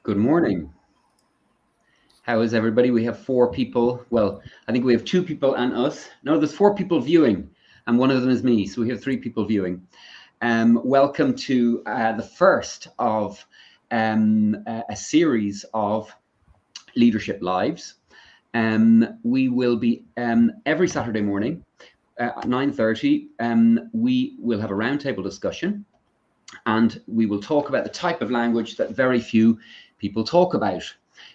Good morning. How is everybody? We have 4 people. Well, I think we have 2 people and us. No, there's 4 people viewing, and one of them is me. So we have 3 people viewing. Welcome to the first of a series of Leadership Lives. We will be every Saturday morning at 9:30. We will have a roundtable discussion, and we will talk about the type of language that very few people talk about.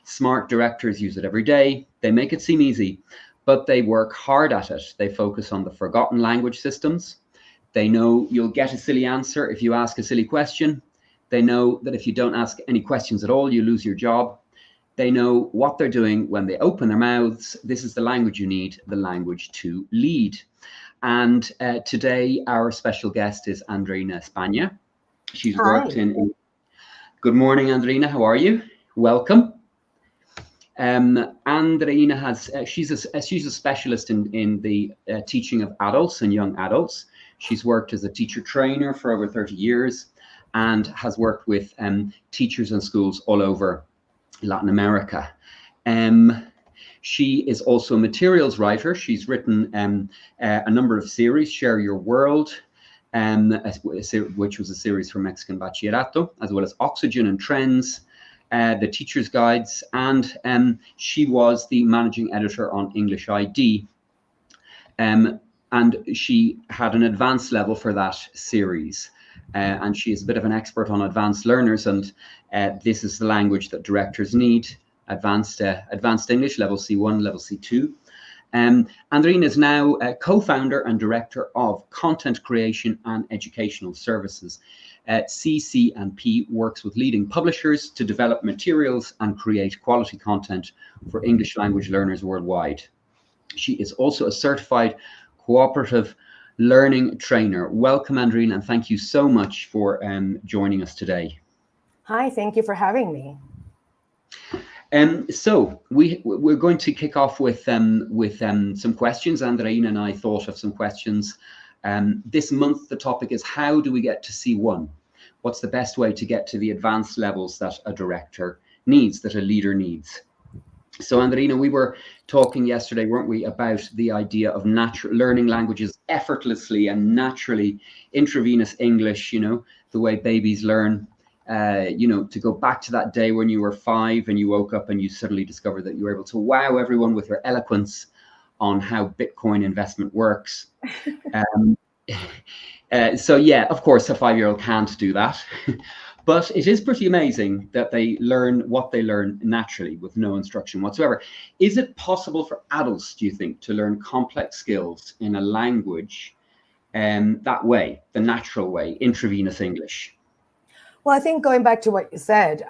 Smart directors use it every day. They make it seem easy, but they work hard at it. They focus on the forgotten language systems. They know you'll get a silly answer if you ask a silly question. They know that if you don't ask any questions at all, you lose your job. They know what they're doing when they open their mouths. This is the language you need, the language to lead. And today, our special guest is Andreina España. She's worked in. Good morning, Andreina. How are you? Welcome. Andreina has. She's a specialist in the teaching of adults and young adults. She's worked as a teacher trainer for over 30 years, and has worked with teachers in schools all over Latin America. She is also a materials writer. She's written a number of series, Share Your World, which was a series for Mexican Bachillerato, as well as Oxygen and Trends, the Teacher's Guides, and she was the managing editor on English ID. And she had an advanced level for that series. And she is a bit of an expert on advanced learners, and this is the language that directors need, advanced English, level C1, level C2. Andreina is now a co-founder and director of content creation and educational services. CC&P works with leading publishers to develop materials and create quality content for English language learners worldwide. She is also a certified cooperative learning trainer. Welcome, Andreina, and thank you so much for joining us today. Hi, thank you for having me. So we're going to kick off with some questions. Andreina and I thought of some questions. This month, the topic is, how do we get to C1? What's the best way to get to the advanced levels that a director needs, that a leader needs? So, Andreina, we were talking yesterday, weren't we, about the idea of learning languages effortlessly and naturally, intravenous English, the way babies learn. To go back to that day when you were 5 and you woke up and you suddenly discovered that you were able to wow everyone with your eloquence on how Bitcoin investment works. So yeah, of course, a 5-year-old can't do that, but it is pretty amazing that they learn what they learn naturally with no instruction whatsoever. Is it possible for adults, do you think, to learn complex skills in a language that way, the natural way, intravenous English? Well, I think going back to what you said,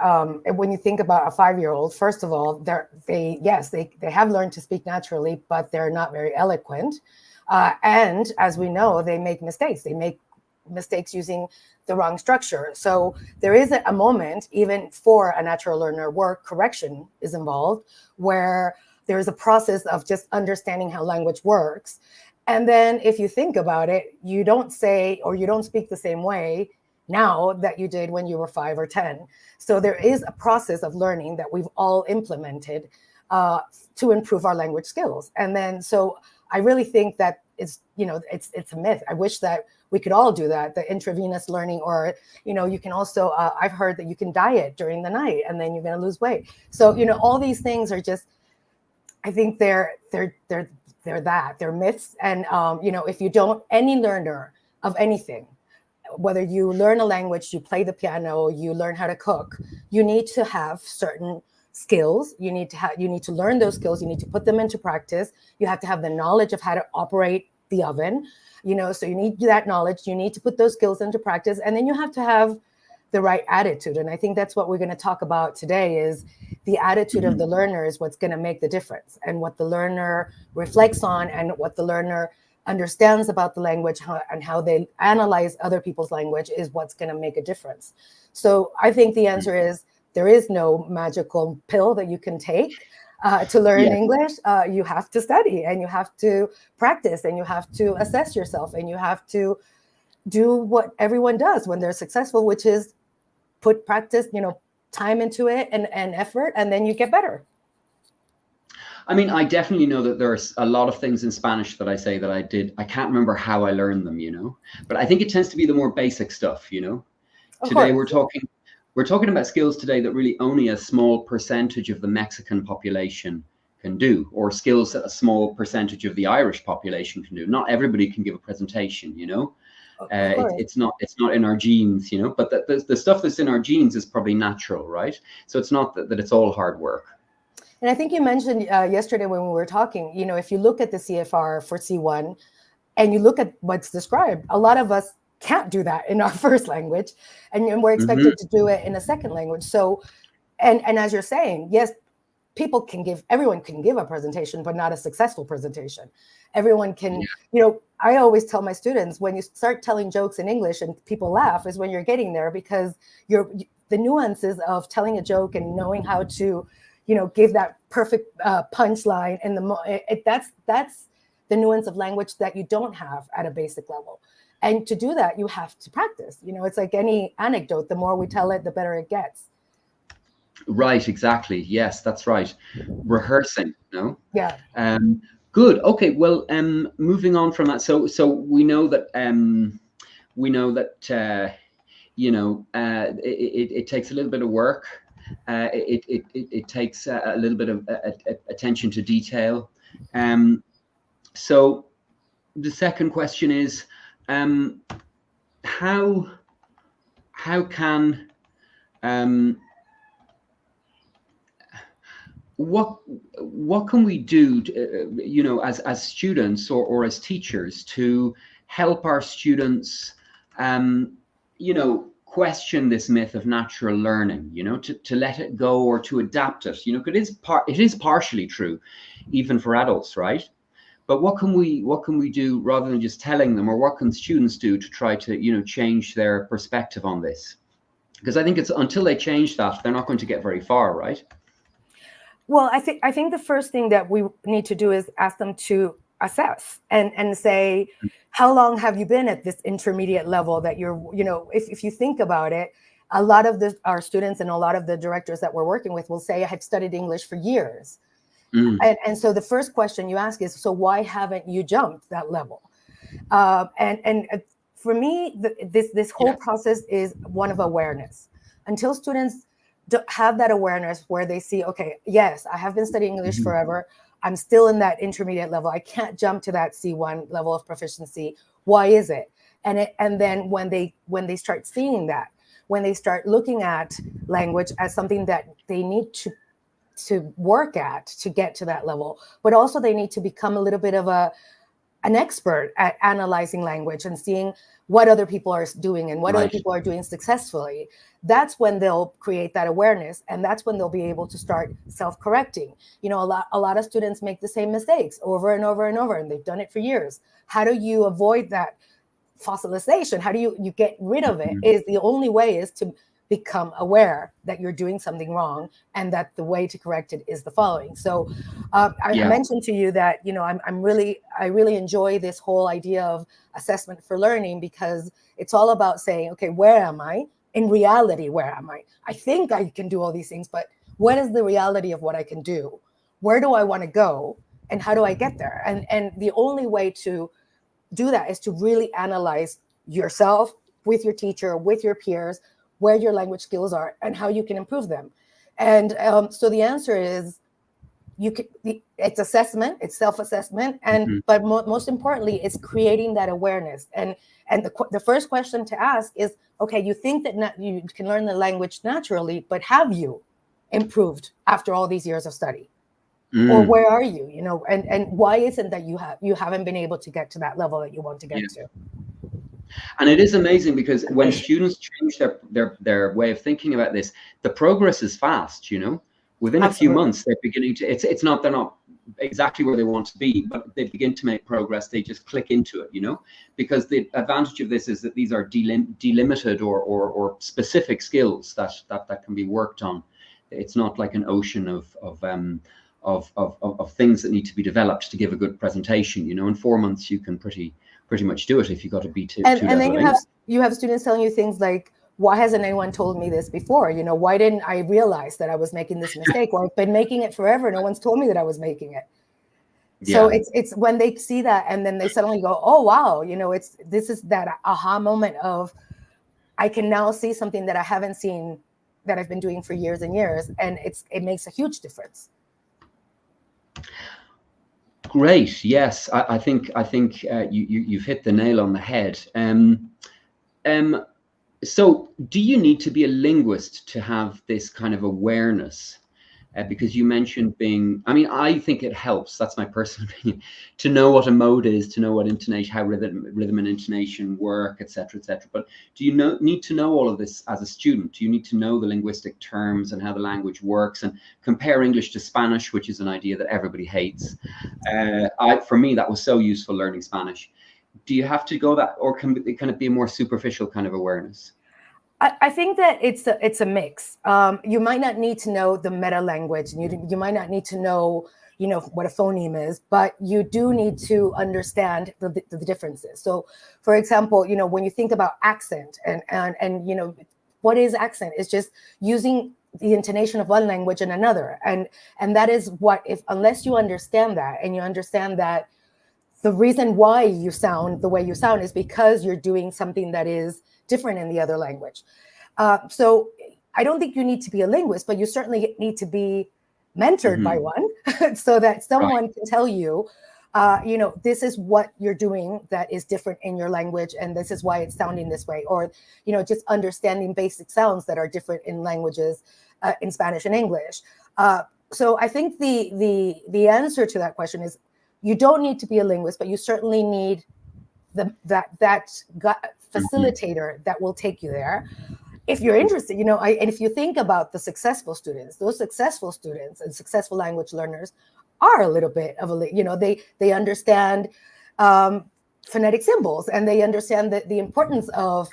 when you think about a 5-year-old, first of all, they have learned to speak naturally, but they're not very eloquent. And as we know, they make mistakes. They make mistakes using the wrong structure. So there is a moment, even for a natural learner, where correction is involved, where there is a process of just understanding how language works. And then if you think about it, you don't say or you don't speak the same way now that you did when you were 5 or 10. So there is a process of learning that we've all implemented to improve our language skills. And then, so I really think that it's a myth. I wish that we could all do that, the intravenous learning, or, you can also, I've heard that you can diet during the night and then you're going to lose weight. So, all these things are just, I think they're myths. And, if you don't, any learner of anything, whether you learn a language, you play the piano, you learn how to cook, you need to have certain skills. You need to learn those skills. You need to put them into practice. You have to have the knowledge of how to operate the oven, so you need that knowledge. You need to put those skills into practice. And then you have to have the right attitude. And I think that's what we're going to talk about today, is the attitude of the learner is what's going to make the difference, and what the learner reflects on, and what the learner understands about the language, and how they analyze other people's language is what's going to make a difference. So I think the answer is, there is no magical pill that you can take to learn English. You have to study, and you have to practice, and you have to assess yourself, and you have to do what everyone does when they're successful, which is put time into it and effort, and then you get better. I mean, I definitely know that there's a lot of things in Spanish that I say that I did. I can't remember how I learned them, you know, but I think it tends to be the more basic stuff, you know. Today we're talking about skills today that really only a small percentage of the Mexican population can do, or skills that a small percentage of the Irish population can do. Not everybody can give a presentation, you know. It's not in our genes, you know, but the stuff that's in our genes is probably natural, right? So it's not that it's all hard work. And I think you mentioned yesterday when we were talking, you know, if you look at the CFR for C1 and you look at what's described, a lot of us can't do that in our first language, and we're expected to do it in a second language. So, and as you're saying, yes, everyone can give a presentation, but not a successful presentation. Everyone can, you know, I always tell my students, when you start telling jokes in English and people laugh is when you're getting there, because the nuances of telling a joke and knowing how to, you know, give that perfect punchline, and that's the nuance of language that you don't have at a basic level. And to do that, you have to practice. You know, it's like any anecdote. The more we tell it, the better it gets. Right, exactly. Yes, that's right. Rehearsing, no? Yeah. Good. Okay. Well, moving on from that. So we know that you know, it takes a little bit of work. It takes a little bit of attention to detail. So the second question is, how can what can we do to, you know, as students or as teachers to help our students you know, question this myth of natural learning, you know, to let it go or to adapt it, you know, because it is partially true even for adults, right? But what can we do rather than just telling them, or what can students do to try to, you know, change their perspective on this? Because I think it's until they change that, they're not going to get very far, right? Well, I think the first thing that we need to do is ask them to assess and say, how long have you been at this intermediate level that you're, you know, if you think about it, a lot of our students and a lot of the directors that we're working with will say, I've studied English for years. And so the first question you ask is, so why haven't you jumped that level? And for me, this whole process is one of awareness. Until students have that awareness where they see, okay, yes, I have been studying English forever. I'm still in that intermediate level. I can't jump to that C1 level of proficiency. Why is it? And then when they start seeing that, when they start looking at language as something that they need to work at to get to that level, but also they need to become a little bit of an expert at analyzing language and seeing what other people are doing and what other people are doing successfully. That's when they'll create that awareness, and that's when they'll be able to start self-correcting. You know, a lot of students make the same mistakes over and over and over, and they've done it for years. How do you avoid that fossilization? How do you get rid of it? Is the only way is to become aware that you're doing something wrong, and that the way to correct it is the following. So I mentioned to you that, you know, I really enjoy this whole idea of assessment for learning, because it's all about saying, okay, where am I? In reality, where am I? I think I can do all these things, but what is the reality of what I can do? Where do I want to go? And how do I get there? And the only way to do that is to really analyze yourself with your teacher, with your peers, where your language skills are and how you can improve them. And so the answer is, it's assessment, it's self-assessment, and but most importantly, it's creating that awareness. And the first question to ask is, okay, you think that you can learn the language naturally, but have you improved after all these years of study? Or where are you? You know, and why isn't that you haven't been able to get to that level that you want to get to? And it is amazing, because when students change their way of thinking about this, the progress is fast, you know. Within a few months, they're beginning to, they're not exactly where they want to be, but they begin to make progress. They just click into it, you know, because the advantage of this is that these are delimited or specific skills that can be worked on. It's not like an ocean of things that need to be developed to give a good presentation, you know. In 4 months, you can pretty much do it if you got a B2. And then you have students telling you things like, why hasn't anyone told me this before? Why didn't I realize that I was making this mistake? Or I've been making it forever. No one's told me that I was making it. So it's when they see that and then they suddenly go, oh, wow, this is that aha moment of, I can now see something that I haven't seen, that I've been doing for years and years. And it makes a huge difference. Great. Yes, I think you've hit the nail on the head. So do you need to be a linguist to have this kind of awareness? Because you mentioned I think it helps, that's my personal opinion, to know what a mode is, to know what intonation, how rhythm and intonation work, etc., etc. But do you need to know all of this as a student? Do you need to know the linguistic terms and how the language works, and compare English to Spanish, which is an idea that everybody hates? For me, that was so useful learning Spanish. Do you have to go that, or can it be a more superficial kind of awareness? I think that it's a mix. You might not need to know the meta language. You might not need to know, what a phoneme is, but you do need to understand the differences. So, for example, when you think about accent and what is accent? It's just using the intonation of one language in another, and that is unless you understand that, and you understand that the reason why you sound the way you sound is because you're doing something that is different in the other language. So I don't think you need to be a linguist, but you certainly need to be mentored by one so that someone can tell you, this is what you're doing that is different in your language, and this is why it's sounding this way. Or, just understanding basic sounds that are different in languages, in Spanish and English. So I think the answer to that question is, you don't need to be a linguist, but you certainly need that facilitator that will take you there. If you're interested, and if you think about the successful students, those successful students and successful language learners are a little bit of they understand phonetic symbols, and they understand the importance of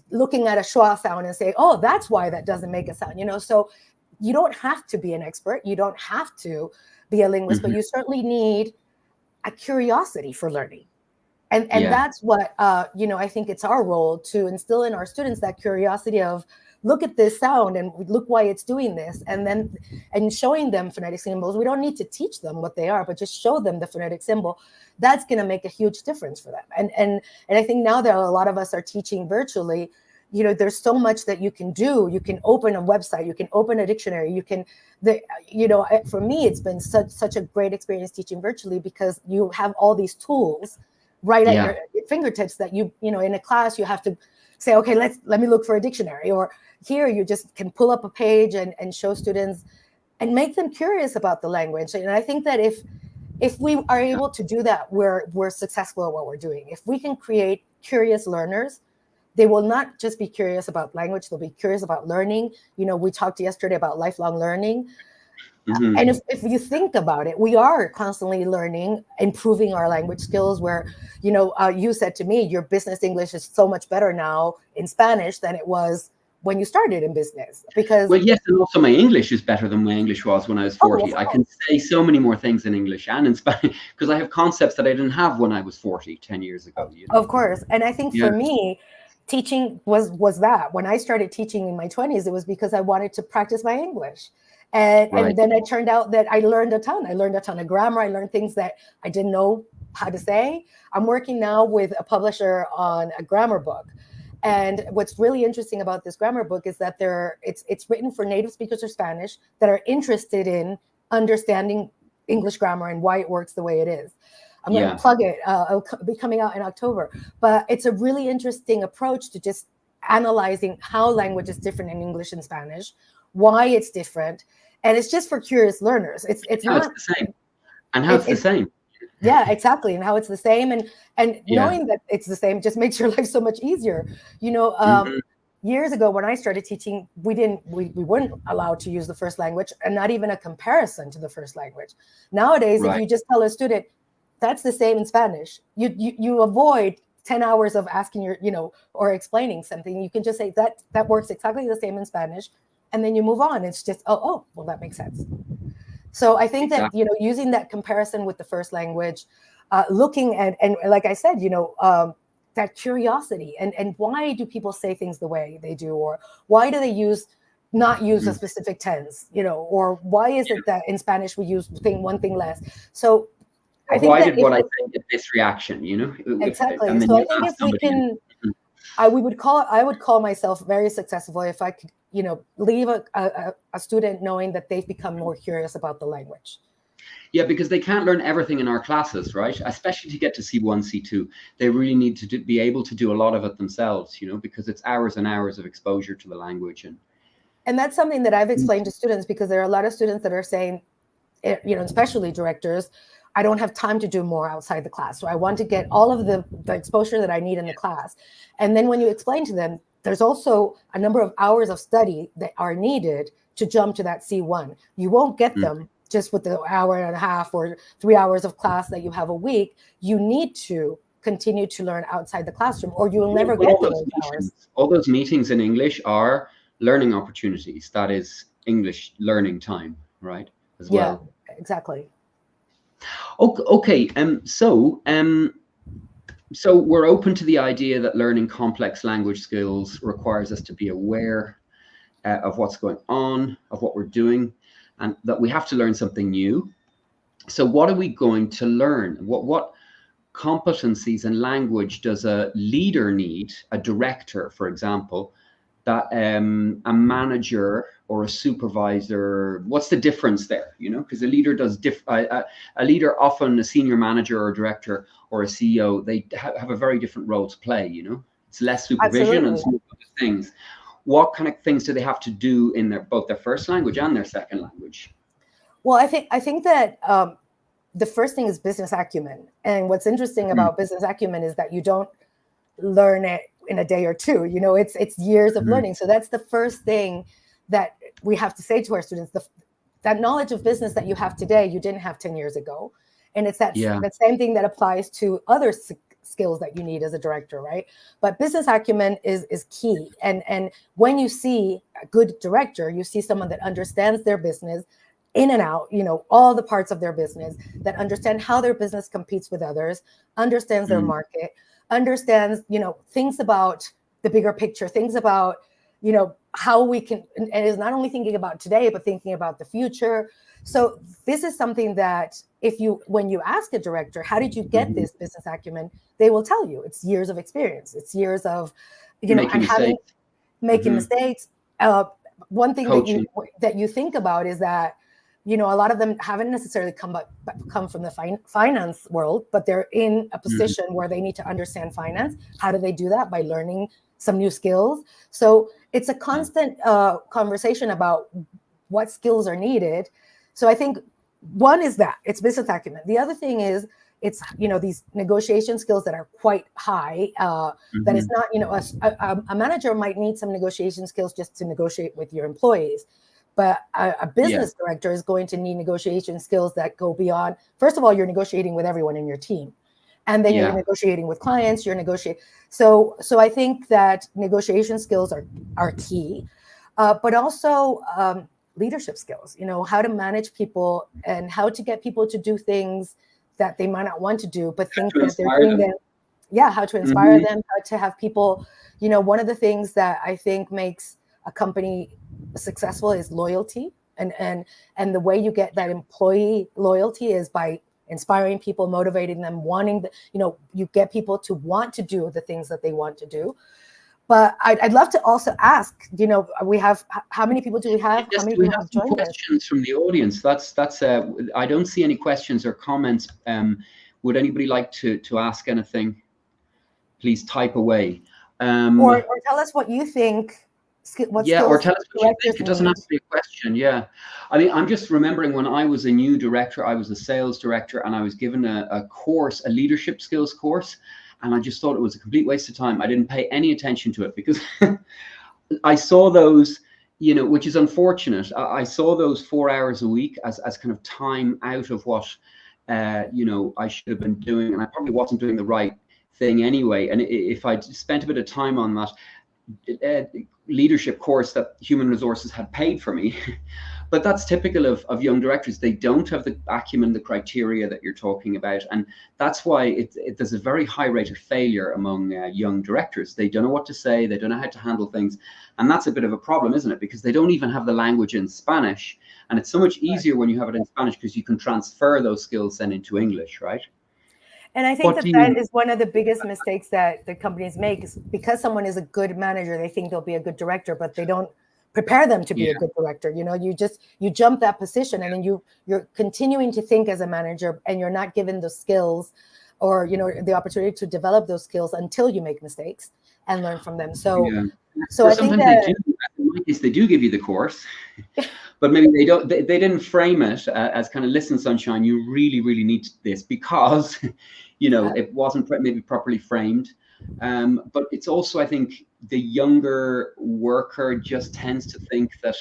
looking at a schwa sound and say, oh, that's why that doesn't make a sound, So you don't have to be an expert. You don't have to be a linguist, but you certainly need a curiosity for learning. And that's what, I think it's our role to instill in our students that curiosity of, look at this sound and look why it's doing this. And showing them phonetic symbols. We don't need to teach them what they are, but just show them the phonetic symbol. That's going to make a huge difference for them. And I think now that a lot of us are teaching virtually, there's so much that you can do. You can open a website, you can open a dictionary, for me, it's been such a great experience teaching virtually, because you have all these tools right at your fingertips that in a class you have to say, okay, let me look for a dictionary, or here you just can pull up a page and show students and make them curious about the language. And I think that if we are able to do that, we're successful at what we're doing. If we can create curious learners, they will not just be curious about language, they'll be curious about learning. We talked yesterday about lifelong learning. And if you think about it, we are constantly learning, improving our language skills, where, you said to me, your business English is so much better now in Spanish than it was when you started in business. Because, well, yes, and also my English is better than my English was when I was 40. I can say so many more things in English and in Spanish because I have concepts that I didn't have when I was 40, 10 years ago. Of course. And I think for me, teaching was that. When I started teaching in my 20s, it was because I wanted to practice my English. And then it turned out that I learned a ton. I learned a ton of grammar. I learned things that I didn't know how to say. I'm working now with a publisher on a grammar book. And what's really interesting about this grammar book is that it's written for native speakers of Spanish that are interested in understanding English grammar and why it works the way it is. I'm going to plug it. It'll be coming out in October. But it's a really interesting approach to just analyzing how language is different in English and Spanish, why it's different. And it's just for curious learners. It's not the same. And how it's the same. Yeah, exactly. And how it's the same. And knowing that it's the same just makes your life so much easier. Years ago when I started teaching, we weren't allowed to use the first language, and not even a comparison to the first language. Nowadays, if you just tell a student that's the same in Spanish, you avoid 10 hours of asking or explaining something. You can just say that works exactly the same in Spanish. And then you move on. It's just, well, that makes sense. So I think that, using that comparison with the first language, looking at, and like I said, that curiosity, and why do people say things the way they do, or why do they not use a specific tense, or why is it that in Spanish we use one thing less? So I think why did what I say get this reaction, exactly. So I think if we can, I would call myself very successful if I could, leave a student knowing that they've become more curious about the language. Yeah, because they can't learn everything in our classes, right? Especially to get to C1, C2, they really need to be able to do a lot of it themselves, because it's hours and hours of exposure to the language. And that's something that I've explained to students, because there are a lot of students that are saying, especially directors, I don't have time to do more outside the class. So I want to get all of the exposure that I need in the class. And then when you explain to them, there's also a number of hours of study that are needed to jump to that C1. You won't get them just with the hour and a half or 3 hours of class that you have a week. You need to continue to learn outside the classroom, or you will never get those hours. All those meetings in English are learning opportunities. That is English learning time, right? As well. Yeah, exactly. Okay. So we're open to the idea that learning complex language skills requires us to be aware of what's going on, of what we're doing, and that we have to learn something new. So what are we going to learn? What competencies and language does a leader need, a director, for example, that a manager or a supervisor, what's the difference there? Because a leader does a leader, often a senior manager or a director or a CEO, they have a very different role to play. It's less supervision. Absolutely. And some other things. What kind of things do they have to do in both their first language and their second language? Well, I think that the first thing is business acumen. And what's interesting about business acumen is that you don't learn it in a day or two. It's years of learning. So that's the first thing that we have to say to our students. That knowledge of business that you have today, you didn't have 10 years ago. And it's that same thing that applies to other skills that you need as a director, right? But business acumen is key. And when you see a good director, you see someone that understands their business in and out, all the parts of their business, that understand how their business competes with others, understands their market, understands, things about the bigger picture, things about, how we can, and is not only thinking about today, but thinking about the future. So this is something that when you ask a director, how did you get this business acumen? They will tell you it's years of experience. It's years of, making mistakes. One thing that you think about is that, a lot of them haven't necessarily come from the finance world, but they're in a position where they need to understand finance. How do they do that? By learning some new skills. So it's a constant conversation about what skills are needed. So I think one is that it's business acumen. The other thing is it's, these negotiation skills that are quite high. That is not, a manager might need some negotiation skills just to negotiate with your employees. But a business director is going to need negotiation skills that go beyond. First of all, you're negotiating with everyone in your team. And then you're negotiating with clients, you're negotiating. So I think that negotiation skills are key, but also leadership skills, how to manage people and how to get people to do things that they might not want to do, but think that they're doing them. Yeah, how to inspire them, how to have people, one of the things that I think makes a company successful is loyalty. And the way you get that employee loyalty is by inspiring people, motivating them, wanting, you get people to want to do the things that they want to do. But I'd love to also ask, we have, how many people do we have? Yes, how many we people have some questions from the audience. That's I don't see any questions or comments. Would anybody like to ask anything? Please type away. Or tell us what you think. Or tell us what you think. It doesn't have to be a question. Yeah, I mean, I'm just remembering when I was a new director, I was a sales director, and I was given a course, a leadership skills course, and I just thought it was a complete waste of time. I didn't pay any attention to it because I saw those, which is unfortunate. I saw those 4 hours a week as kind of time out of what I should have been doing, and I probably wasn't doing the right thing anyway. And if I'd spent a bit of time on that leadership course that human resources had paid for me, But that's typical of young directors. They don't have the acumen, the criteria that you're talking about. And that's why there's a very high rate of failure among young directors. They don't know what to say. They don't know how to handle things. And that's a bit of a problem, isn't it? Because they don't even have the language in Spanish. And it's so much easier when you have it in Spanish because you can transfer those skills then into English, right? And I think that is one of the biggest mistakes that the companies make, is because someone is a good manager, they think they'll be a good director, but they don't prepare them to be a good director. You know, you jump that position, and then you're continuing to think as a manager, and you're not given the skills or, you know, the opportunity to develop those skills until you make mistakes and learn from them. So I think that they do give you the course, but maybe they didn't frame it as kind of, listen, sunshine, you really need this because, you know, it wasn't maybe properly framed. But it's also, I think, the younger worker just tends to think that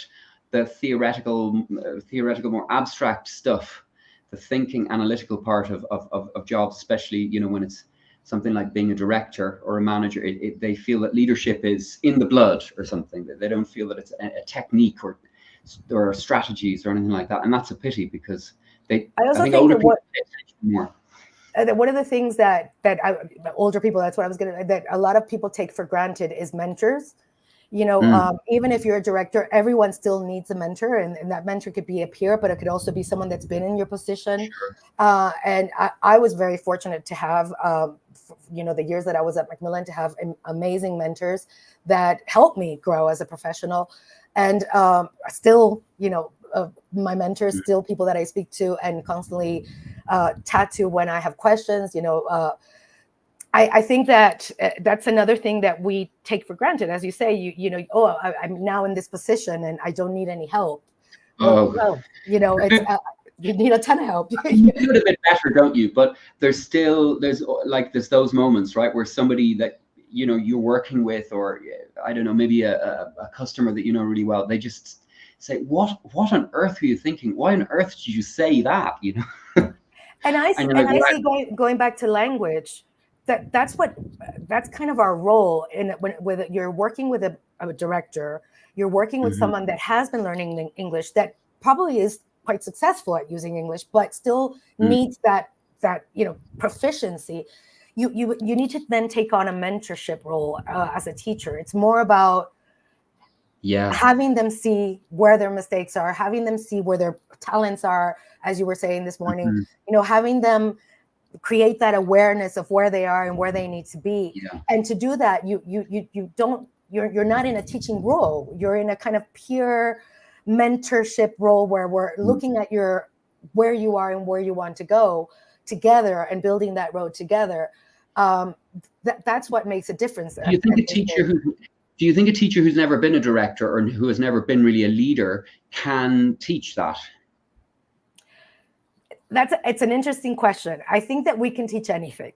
the theoretical, more abstract stuff, the thinking, analytical part of jobs, especially, you know, when it's something like being a director or a manager, they feel that leadership is in the blood or something. They don't feel that it's a technique or strategies or anything like that. And that's a pity, because I think older people pay attention more. One of the things that older people, that's what I was that a lot of people take for granted is mentors. You know, even if you're a director, everyone still needs a mentor, and that mentor could be a peer, but it could also be someone that's been in your position. Sure. And I was very fortunate to have, you know, the years that I was at Macmillan, to have amazing mentors that helped me grow as a professional. And still, you know, my mentors, still people that I speak to and constantly chat to when I have questions. You know, I think that that's another thing that we take for granted. As you say, you know, I'm now in this position and I don't need any help. Well, you know, it's you need a ton of help. You do it a bit better, don't you? But there's those moments, right, where somebody that, you know, you're working with, or I don't know, maybe a customer that you know really well, they just say, what on earth were you thinking? Why on earth did you say that? You know. And I see going back to language, that's kind of our role when you're working with a director, you're working with someone that has been learning English, that probably is quite successful at using English, but still needs that you know, proficiency. You need to then take on a mentorship role as a teacher. It's more about having them see where their mistakes are, having them see where their talents are, as you were saying this morning, you know, having them create that awareness of where they are and where they need to be. And to do that, you're not in a teaching role. You're in a kind of pure mentorship role where we're looking at where you are and where you want to go together and building that road together. That's what makes a difference. Do you think a teacher who's never been a director or who has never been really a leader can teach that? It's an interesting question. I think that we can teach anything,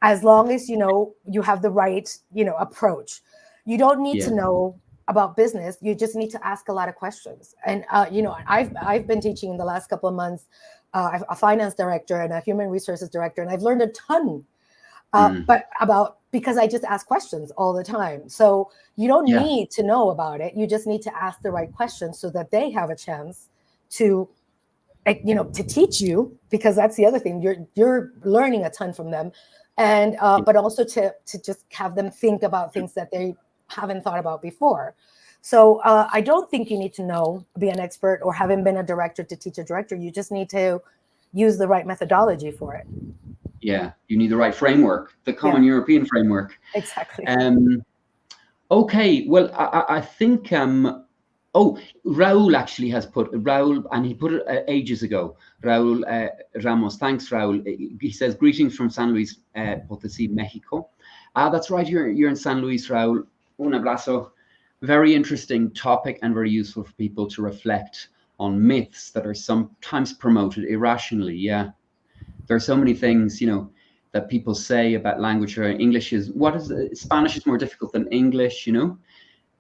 as long as, you know, you have the right, you know, approach. You don't need to know about business. You just need to ask a lot of questions. And you know, I've been teaching in the last couple of months, a finance director and a human resources director, and I've learned a ton. Because I just ask questions all the time. So you don't need to know about it. You just need to ask the right questions so that they have a chance to, you know, to teach you, because that's the other thing. You're learning a ton from them, and but also to just have them think about things that they haven't thought about before. So I don't think you need to be an expert or having been a director to teach a director. You just need to use the right methodology for it. Yeah, you need the right framework, the common European framework. Exactly. Okay, well, I think, Raul actually has and he put it ages ago. Raul Ramos, thanks, Raul. He says, greetings from San Luis Potosí, Mexico. That's right, you're in San Luis, Raul. Un abrazo. Very interesting topic and very useful for people to reflect on myths that are sometimes promoted irrationally. Yeah. There are so many things, you know, that people say about language. Or Spanish is more difficult than English, you know.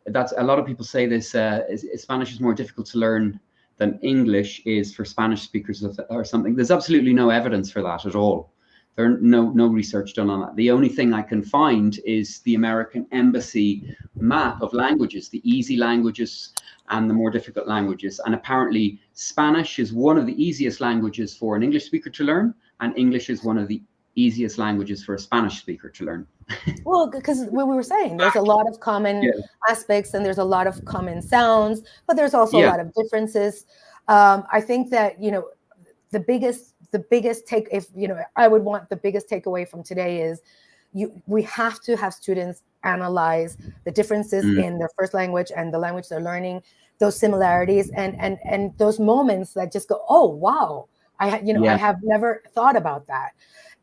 That's a lot of people say this. Spanish is more difficult to learn than English is for Spanish speakers or something. There's absolutely no evidence for that at all. There's no research done on that. The only thing I can find is the American Embassy map of languages, the easy languages and the more difficult languages. And apparently Spanish is one of the easiest languages for an English speaker to learn, and English is one of the easiest languages for a Spanish speaker to learn. Well, because we were saying there's a lot of common aspects and there's a lot of common sounds, but there's also a lot of differences. I think that, the biggest take, if I would want the biggest takeaway from today is we have to have students analyze the differences in their first language and the language they're learning, those similarities and those moments that just go, oh wow, I have never thought about that.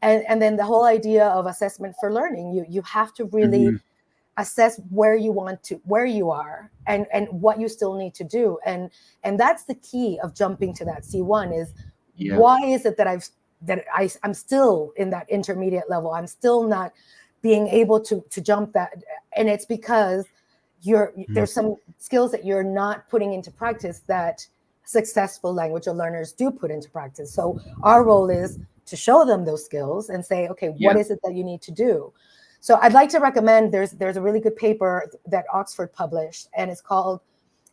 And then the whole idea of assessment for learning, you have to really assess where you are and what you still need to do. And that's the key of jumping to that C1 is why is it that I'm still in that intermediate level? I'm still not being able to jump that. And it's because there's some skills that you're not putting into practice that successful language learners do put into practice. So our role is to show them those skills and say, okay, what is it that you need to do? So I'd like to recommend, there's a really good paper that Oxford published, and it's called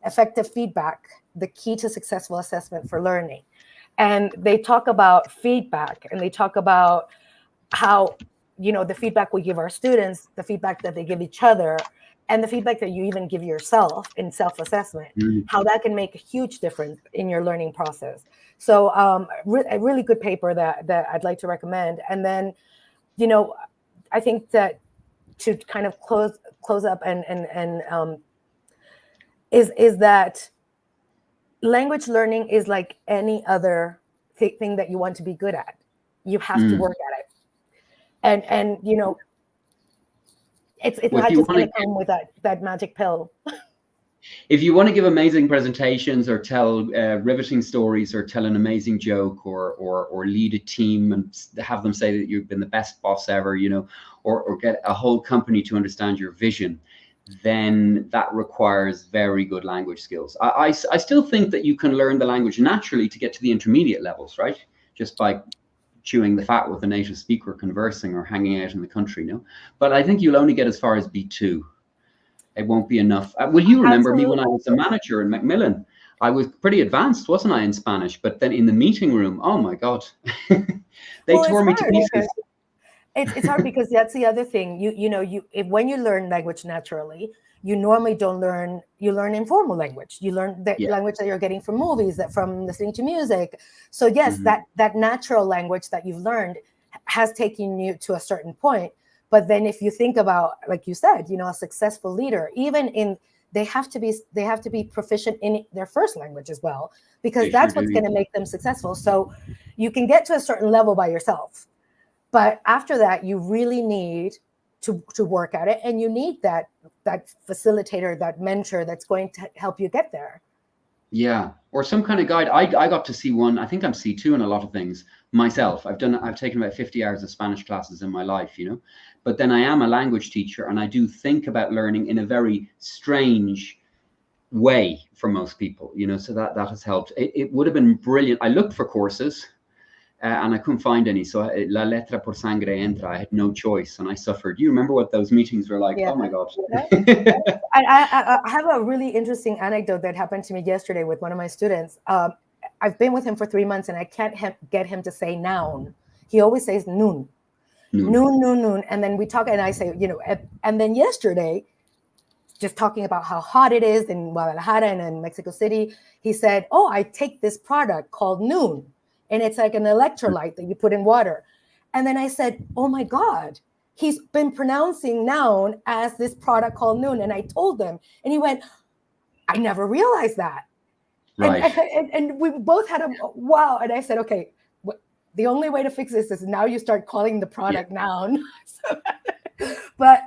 Effective Feedback, the Key to Successful Assessment for Learning. And they talk about feedback, and they talk about how, the feedback we give our students, the feedback that they give each other, and the feedback that you even give yourself in self-assessment, how that can make a huge difference in your learning process. So a really good paper that I'd like to recommend. And then, I think that to kind of close up is that language learning is like any other thing that you want to be good at. You have to work at it. And it's not just going to come with that magic pill. If you want to give amazing presentations or tell riveting stories or tell an amazing joke or lead a team and have them say that you've been the best boss ever, or get a whole company to understand your vision, then that requires very good language skills. I still think that you can learn the language naturally to get to the intermediate levels, right? Just by chewing the fat with a native speaker, conversing or hanging out in the country, But I think you'll only get as far as B2. It won't be enough. Well, you remember me when I was a manager in Macmillan. I was pretty advanced, wasn't I, in Spanish? But then in the meeting room, oh my God, they tore me to pieces. It's hard because that's the other thing. When you learn language naturally, you normally don't learn. You learn informal language. You learn the language that you're getting from movies, that from listening to music. So yes, that natural language that you've learned has taken you to a certain point. But then if you think about, like you said, a successful leader, they have to be proficient in their first language as well, because that's what's going to make them successful. So you can get to a certain level by yourself, but after that, you really need to work at it, and you need that facilitator, that mentor that's going to help you get there. Yeah, or some kind of guide. I got to C1. I think I'm C2 in a lot of things myself. I've taken about 50 hours of Spanish classes in my life, but then I am a language teacher, and I do think about learning in a very strange way for most people, so that has helped. It would have been brilliant. I looked for courses and I couldn't find any. So la letra por sangre entra. I had no choice, and I suffered. You remember what those meetings were like? Yeah. Oh my God. I have a really interesting anecdote that happened to me yesterday with one of my students. I've been with him for 3 months, and I can't get him to say noun. He always says noon. Noon. And then we talk, and I say, and then yesterday, just talking about how hot it is in Guadalajara and in Mexico City, he said, oh, I take this product called Noon, and it's like an electrolyte that you put in water. And then I said, oh my God, he's been pronouncing noun as this product called Noon. And I told him, and he went, I never realized that. Right. And we both had a wow. And I said, okay, the only way to fix this is now you start calling the product noun. But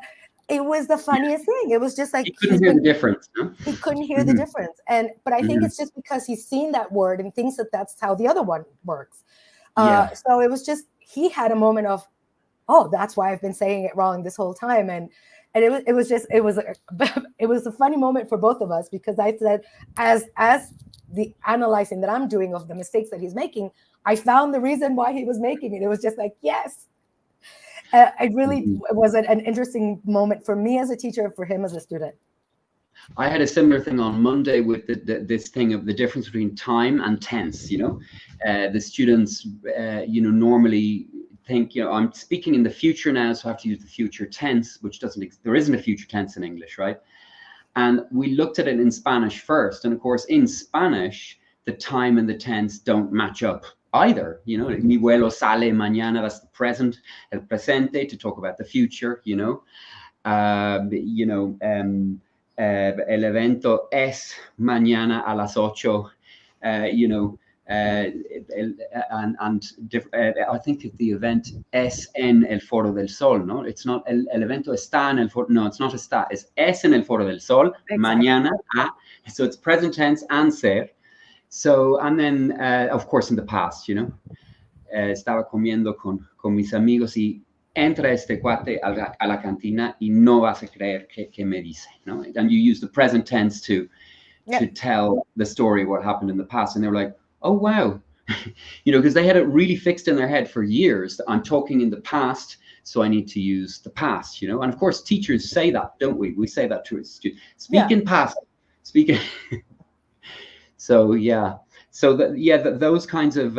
it was the funniest thing. It was just like he couldn't hear the difference. No? He couldn't hear the difference, but I think it's just because he's seen that word and thinks that that's how the other one works. So it was just he had a moment of, oh, that's why I've been saying it wrong this whole time, and it was a funny moment for both of us, because I said, as the analyzing that I'm doing of the mistakes that he's making, I found the reason why he was making it. It was just like, yes, It really was an interesting moment for me as a teacher, for him as a student. I had a similar thing on Monday with this thing of the difference between time and tense. You know, the students, you know, normally think, you know, I'm speaking in the future now, so I have to use the future tense, which there isn't a future tense in English, right? And we looked at it in Spanish first, and of course, in Spanish, the time and the tense don't match up either. You know, mi vuelo sale mañana, that's the present, el presente, to talk about the future. You know, el evento es mañana a las 8, you know, I think the event es en el Foro del Sol, no? It's not, el evento está en el Foro, no, it's not está, es en el Foro del Sol, exactly. Mañana a, so it's present tense and ser. So, and then, of course, in the past, you know, estaba comiendo con mis amigos y entra este cuate a la cantina y no vas a creer que me dice, ¿no? And you use the present tense to tell the story, what happened in the past. And they were like, oh, wow. You know, because they had it really fixed in their head for years. I'm talking in the past, so I need to use the past, you know? And of course, teachers say that, don't we? We say that to our students. Speak in past. Speak in... So, yeah. So those kinds of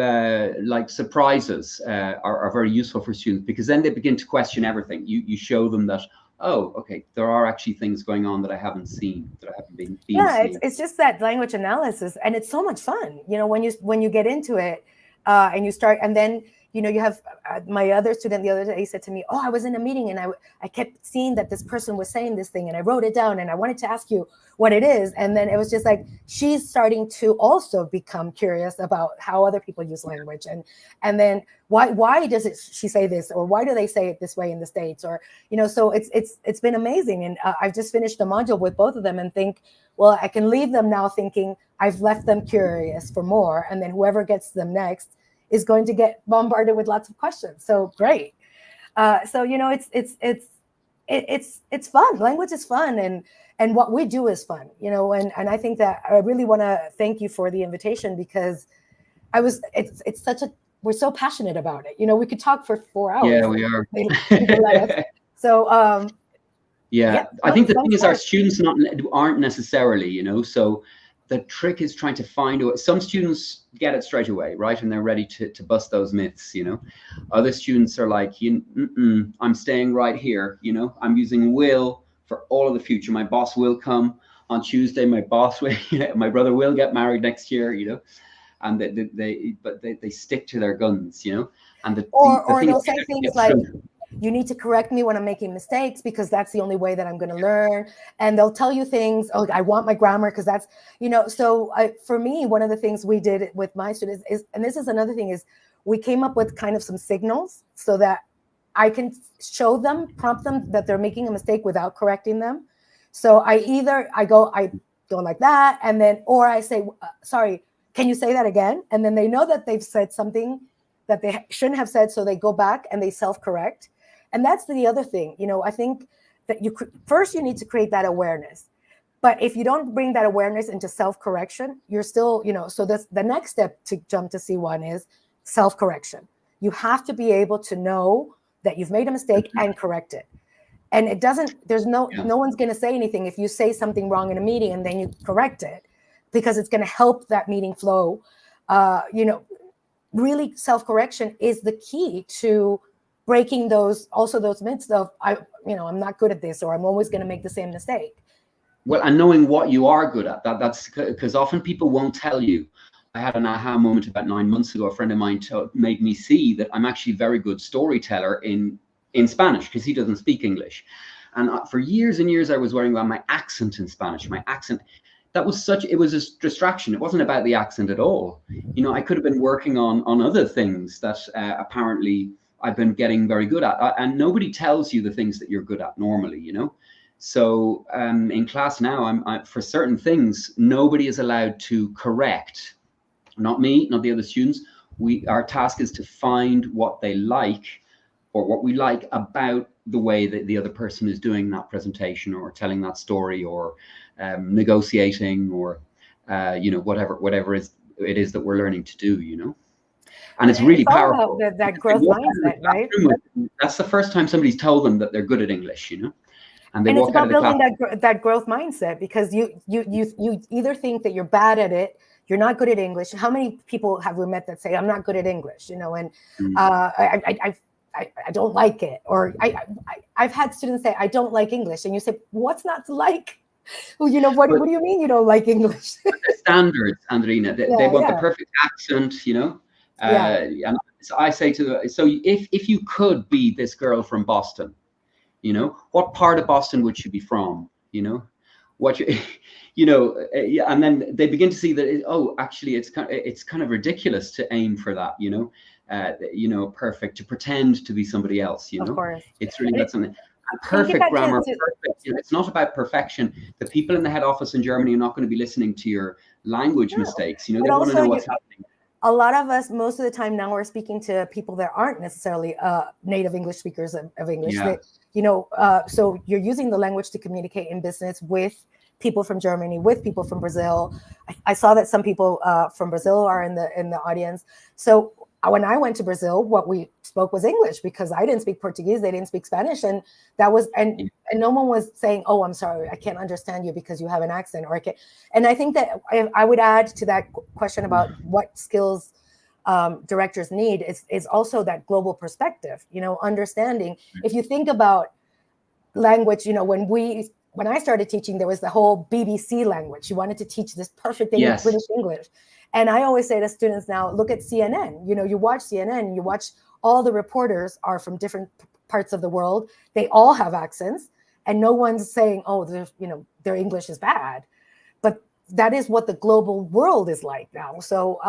like surprises are very useful for students, because then they begin to question everything. You show them that, oh, okay, there are actually things going on that I haven't seen, that I haven't been seeing. It's just that language analysis, and it's so much fun. You know, when you get into it and you start, and then, you know, you have my other student the other day said to me, oh, I was in a meeting and I kept seeing that this person was saying this thing and I wrote it down and I wanted to ask you what it is. And then it was just like, she's starting to also become curious about how other people use language. And then why does she say this, or why do they say it this way in the States? Or, you know, so it's been amazing. And I've just finished a module with both of them and think, well, I can leave them now thinking I've left them curious for more. And then whoever gets them next is going to get bombarded with lots of questions. So great. So, you know, it's fun. Language is fun. And what we do is fun, you know, and I think that I really want to thank you for the invitation, because we're so passionate about it. You know, we could talk for 4 hours. Yeah, we are. So, I think the thing is, our students aren't necessarily, you know, so the trick is trying to find out. Some students get it straight away, right? And they're ready to bust those myths, you know. Other students are like, I'm staying right here, you know. I'm using will for all of the future. My boss will come on Tuesday. My boss will, my brother will get married next year, you know. And they stick to their guns, you know. And they'll say things like, you need to correct me when I'm making mistakes, because that's the only way that I'm going to learn. And they'll tell you things, oh, I want my grammar, because that's, you know. So for me, one of the things we did with my students is, and this is another thing, is we came up with kind of some signals so that I can show them, prompt them that they're making a mistake without correcting them. So I go like that, and then, or I say, sorry, can you say that again? And then they know that they've said something that they shouldn't have said, so they go back and they self-correct. And that's the other thing, you know. I think that first you need to create that awareness. But if you don't bring that awareness into self-correction, you're still, you know, so that's the next step to jump to C1 is self-correction. You have to be able to know that you've made a mistake and correct it. And no one's going to say anything if you say something wrong in a meeting and then you correct it, because it's going to help that meeting flow. You know, really self-correction is the key to breaking those myths of, I'm not good at this, or I'm always going to make the same mistake. Well, and knowing what you are good at, that's because often people won't tell you. I had an aha moment about 9 months ago. A friend of mine made me see that I'm actually a very good storyteller in Spanish, because he doesn't speak English. And for years and years, I was worrying about my accent in Spanish. My accent, it was a distraction. It wasn't about the accent at all. You know, I could have been working on other things that apparently I've been getting very good at. And nobody tells you the things that you're good at normally, you know. So in class now, for certain things, nobody is allowed to correct. Not me, not the other students. Our task is to find what they like, or what we like about the way that the other person is doing that presentation, or telling that story, or negotiating, or you know, whatever it is that we're learning to do, you know. And it's really all powerful. about that growth mindset, right? That's the first time somebody's told them that they're good at English, and they and walk it's about out of the building that growth mindset, because you either think that you're bad at it, you're not good at English. How many people have we met that say, I'm not good at English, and I don't like it, or I've had students say, I don't like English, and you say, what's not to like? Well, what do you mean you don't like English? The standards, Andreina, they want the perfect accent, and so I say to them, so if you could be this girl from Boston, what part of Boston would she be from? What and then they begin to see that actually it's kind of ridiculous to aim for that, perfect, to pretend to be somebody else, Of course. It's really not something. Perfect grammar, perfect. It's not about perfection. The people in the head office in Germany are not going to be listening to your language mistakes. They want to know what's happening. A lot of us, most of the time now, we're speaking to people that aren't necessarily native English speakers of English. Yeah. So you're using the language to communicate in business with people from Germany, with people from Brazil. I saw that some people from Brazil are in the audience. So when I went to Brazil, what we spoke was English, because I didn't speak Portuguese, they didn't speak Spanish, and that was and no one was saying, "Oh, I'm sorry, I can't understand you because you have an accent," or I can't. And I think that I would add to that question about what skills directors need is also that global perspective. Understanding. If you think about language, when I started teaching, there was the whole BBC language. You wanted to teach this perfect British English. And I always say to students now, look at CNN. You watch CNN, you watch all the reporters are from different parts of the world. They all have accents, and no one's saying, oh, their English is bad. But that is what the global world is like now. So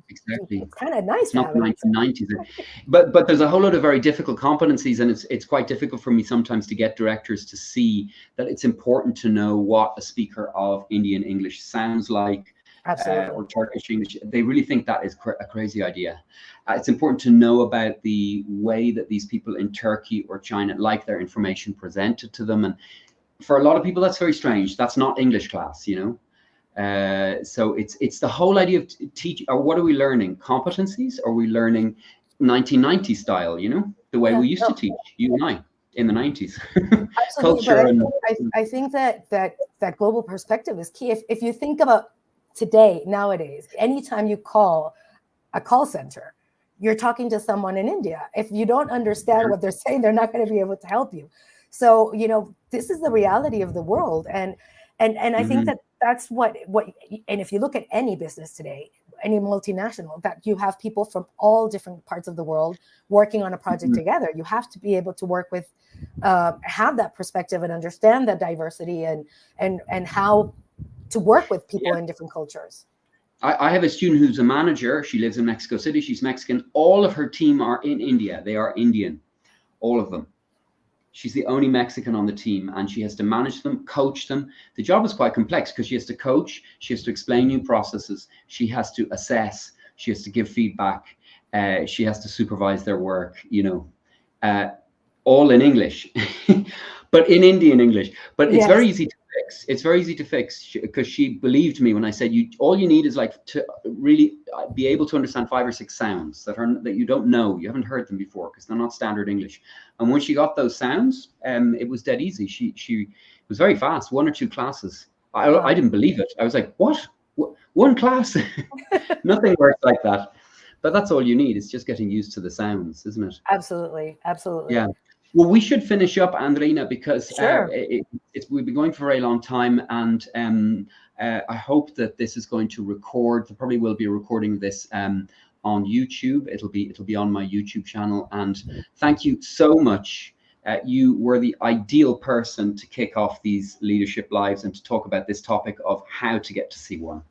exactly, it's kind of nice. It's not the 1990s, but there's a whole lot of very difficult competencies, and it's quite difficult for me sometimes to get directors to see that it's important to know what a speaker of Indian English sounds like. Or Turkish English. They really think that is a crazy idea. It's important to know about the way that these people in Turkey or China like their information presented to them, and for a lot of people that's very strange. That's not English class, so it's the whole idea of teaching. Or what are we learning? Competencies? Or are we learning 1990 style? The way we used to teach, you and I, in the 90s. Culture. I think that global perspective is key. If you think about nowadays, anytime you call a call center, you're talking to someone in India. If you don't understand what they're saying, they're not going to be able to help you. So, this is the reality of the world. And I think that's what, and if you look at any business today, any multinational, that you have people from all different parts of the world working on a project together. You have to be able to work with, have that perspective and understand that diversity and how to work with people in different cultures. I have a student who's a manager. She lives in Mexico City. She's Mexican. All of her team are in India. They are Indian, all of them. She's the only Mexican on the team, and she has to manage them, coach them. The job is quite complex because she has to coach, she has to explain new processes, she has to assess, she has to give feedback, she has to supervise their work, all in English, but in Indian English. But it's very easy to fix. It's very easy to fix because she believed me when I said all you need is to really be able to understand 5 or 6 sounds that you don't know, you haven't heard them before because they're not standard English. And when she got those sounds, it was dead easy. She was very fast. 1 or 2 classes. I didn't believe it. I was like, what? 1 class? Nothing works like that. But that's all you need. It's just getting used to the sounds, isn't it? Absolutely. Yeah. Well, we should finish up, Andreina, because we've been going for a very long time, and I hope that this is going to record. There probably will be a recording of this on YouTube. It'll be on my YouTube channel. And thank you so much. You were the ideal person to kick off these leadership lives and to talk about this topic of how to get to C1.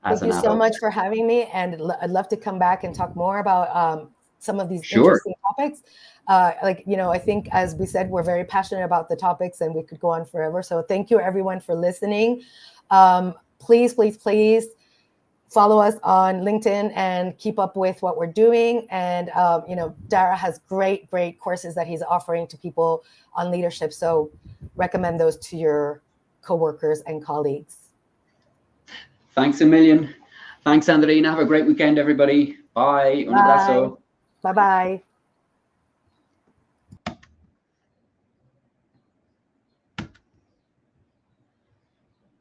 Thank you so much for having me, and I'd love to come back and talk more about some of these interesting topics. I think, as we said, we're very passionate about the topics, and we could go on forever. So thank you, everyone, for listening. Please follow us on LinkedIn and keep up with what we're doing. And, Dara has great courses that he's offering to people on leadership. So recommend those to your coworkers and colleagues. Thanks a million. Thanks, Andreina. Have a great weekend, everybody. Bye. Un Bye. abrazo. Bye-bye.